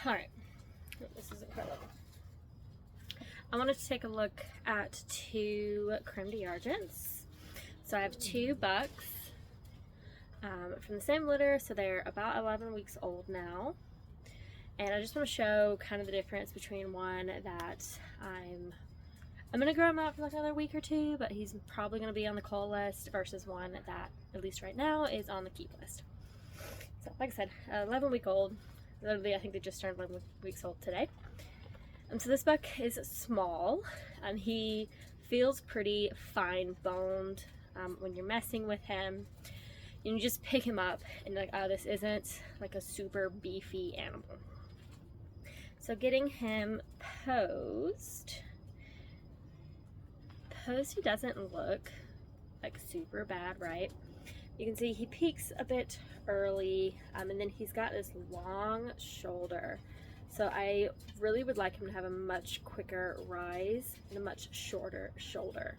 Alright, this is incredible. I wanted to take a look at 2 Creme D'argents. So I have 2 bucks from the same litter, so they're about 11 weeks old now. And I just want to show kind of the difference between one that I'm going to grow him out for like another week or 2, but he's probably going to be on the cull list versus one that, at least right now, is on the keep list. So like I said, 11-week old. Literally, I think they just turned 11 weeks old today. So this buck is small, and he feels pretty fine boned when you're messing with him. You just pick him up and like, oh, this isn't like a super beefy animal. So getting him posed, he doesn't look like super bad, right? You can see he peaks a bit early, and then he's got this long shoulder. So I really would like him to have a much quicker rise and a much shorter shoulder.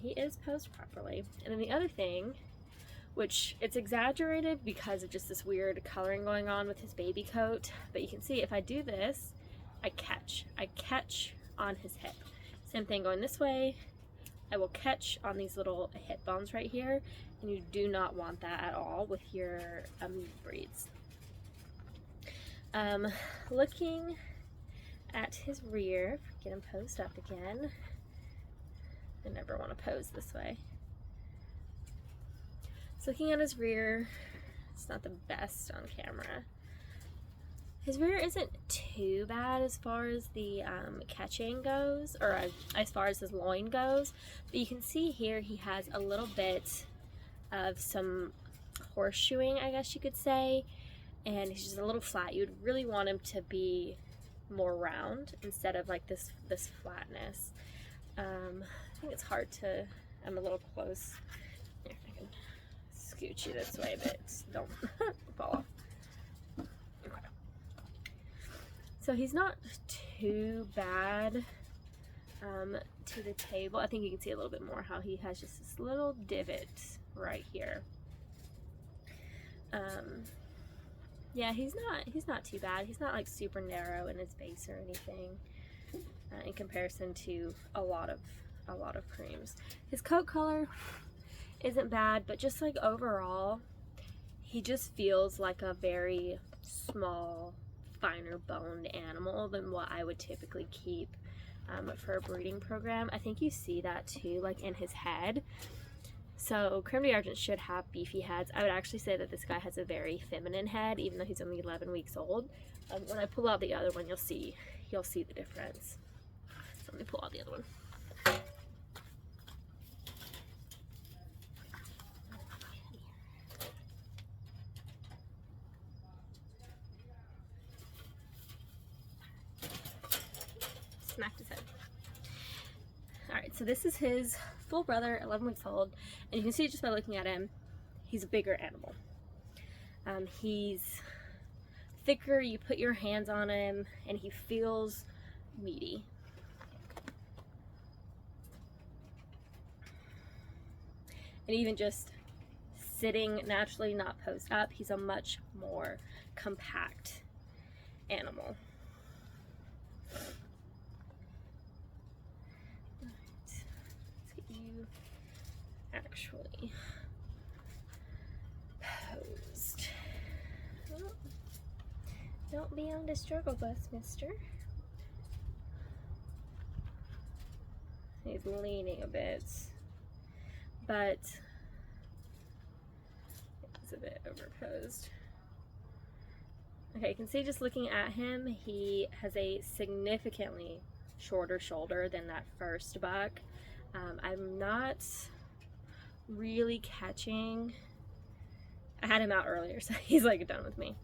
He is posed properly. And then the other thing, which it's exaggerated because of just this weird coloring going on with his baby coat, but you can see if I do this, I catch on his hip. Same thing going this way, I will catch on these little hip bones right here, and you do not want that at all with your breeds. Looking at his rear, get him posed up again. I never want to pose this way. So looking at his rear, it's not the best on camera. His rear isn't too bad as far as the catching goes, or as far as his loin goes, but you can see here he has a little bit of some horseshoeing, I guess you could say, and he's just a little flat. You'd really want him to be more round instead of like this flatness. I think it's hard to, I'm a little close. Here, I can scoot you this way, but don't fall off. Okay. So he's not too bad to the table. I think you can see a little bit more how he has just this little divot right here. Yeah, he's not too bad. He's not like super narrow in his base or anything in comparison to a lot of creams. His coat color isn't bad, but just like overall, he just feels like a very small, finer boned animal than what I would typically keep for a breeding program. I think you see that too, like in his head. So Creme D'argent should have beefy heads. I would actually say that this guy has a very feminine head, even though he's only 11 weeks old. When I pull out the other one, you'll see the difference. So let me pull out the other one. Smacked his head. Alright, so this is his full brother, 11 weeks old, and you can see just by looking at him, he's a bigger animal. He's thicker, you put your hands on him, and he feels meaty. And even just sitting naturally, not posed up, he's a much more compact animal. Actually posed. Oh, don't be on the struggle bus, mister. He's leaning a bit, but it's a bit overposed. Okay, you can see just looking at him, he has a significantly shorter shoulder than that first buck. I'm not really catching. I had him out earlier, so he's like done with me.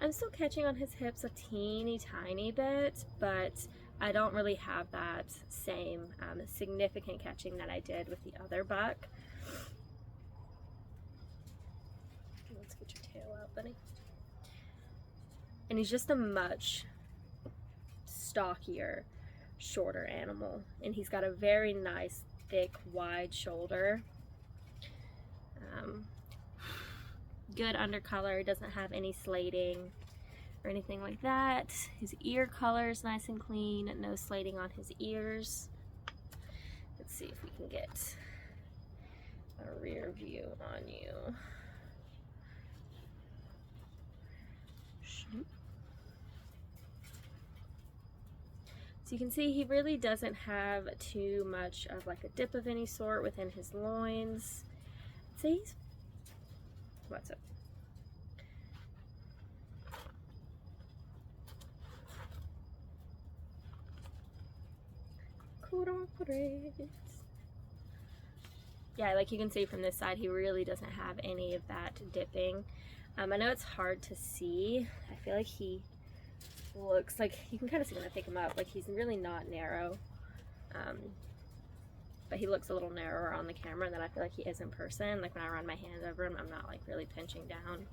I'm still catching on his hips a teeny tiny bit, but I don't really have that same significant catching that I did with the other buck. Let's get your tail out, buddy. And he's just a much stockier, shorter animal, and he's got a very nice, thick, wide shoulder. Good undercolor, doesn't have any slating or anything like that. His ear color is nice and clean, no slating on his ears. Let's see if we can get a rear view on you. So you can see he really doesn't have too much of like a dip of any sort within his loins. See, what's up? Yeah, like you can see from this side, he really doesn't have any of that dipping. I know it's hard to see. I feel like he looks like, you can kind of see when I pick him up, like he's really not narrow, but he looks a little narrower on the camera than I feel like he is in person. Like when I run my hand over him, I'm not like really pinching down,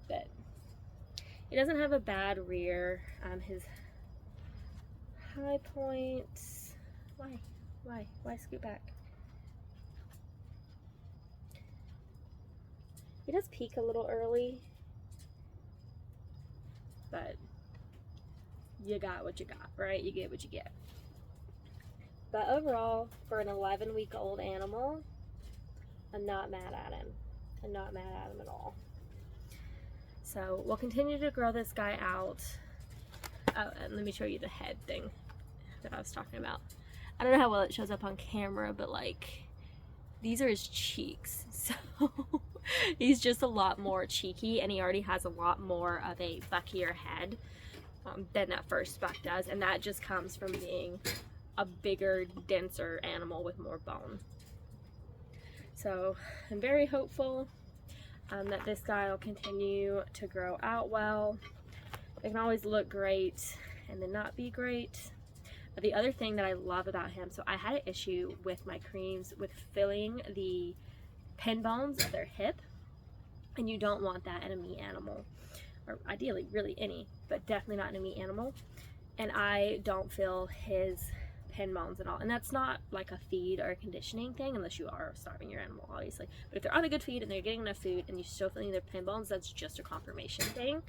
but he doesn't have a bad rear. His high points, why scoot back? He does peak a little early, but you got what you got, right? You get what you get. But overall, for an 11-week-old animal, I'm not mad at him. I'm not mad at him at all. So we'll continue to grow this guy out. Oh, and let me show you the head thing that I was talking about. I don't know how well it shows up on camera, but like, these are his cheeks. So he's just a lot more cheeky, and he already has a lot more of a buckier head than that first buck does, and that just comes from being a bigger, denser animal with more bone. So I'm very hopeful that this guy will continue to grow out well. They can always look great and then not be great. But the other thing that I love about him, so I had an issue with my creams with filling the pin bones of their hip, and you don't want that in a meat animal, or ideally really any, but definitely not in a meat animal. And I don't feel his pin bones at all, and that's not like a feed or a conditioning thing, unless you are starving your animal, obviously. But if they're on a good feed and they're getting enough food and you're still feeling their pin bones, that's just a confirmation thing.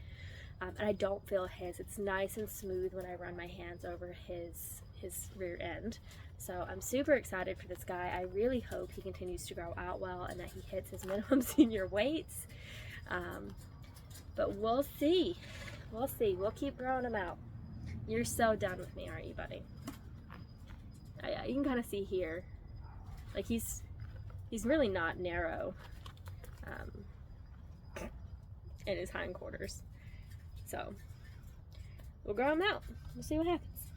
And I don't feel his. It's nice and smooth when I run my hands over his rear end. So I'm super excited for this guy. I really hope he continues to grow out well and that he hits his minimum senior weights. But we'll see. We'll see. We'll keep growing him out. You're so done with me, aren't you, buddy? Yeah, you can kind of see here. Like he's really not narrow in his hindquarters. So we'll grow him out. We'll see what happens.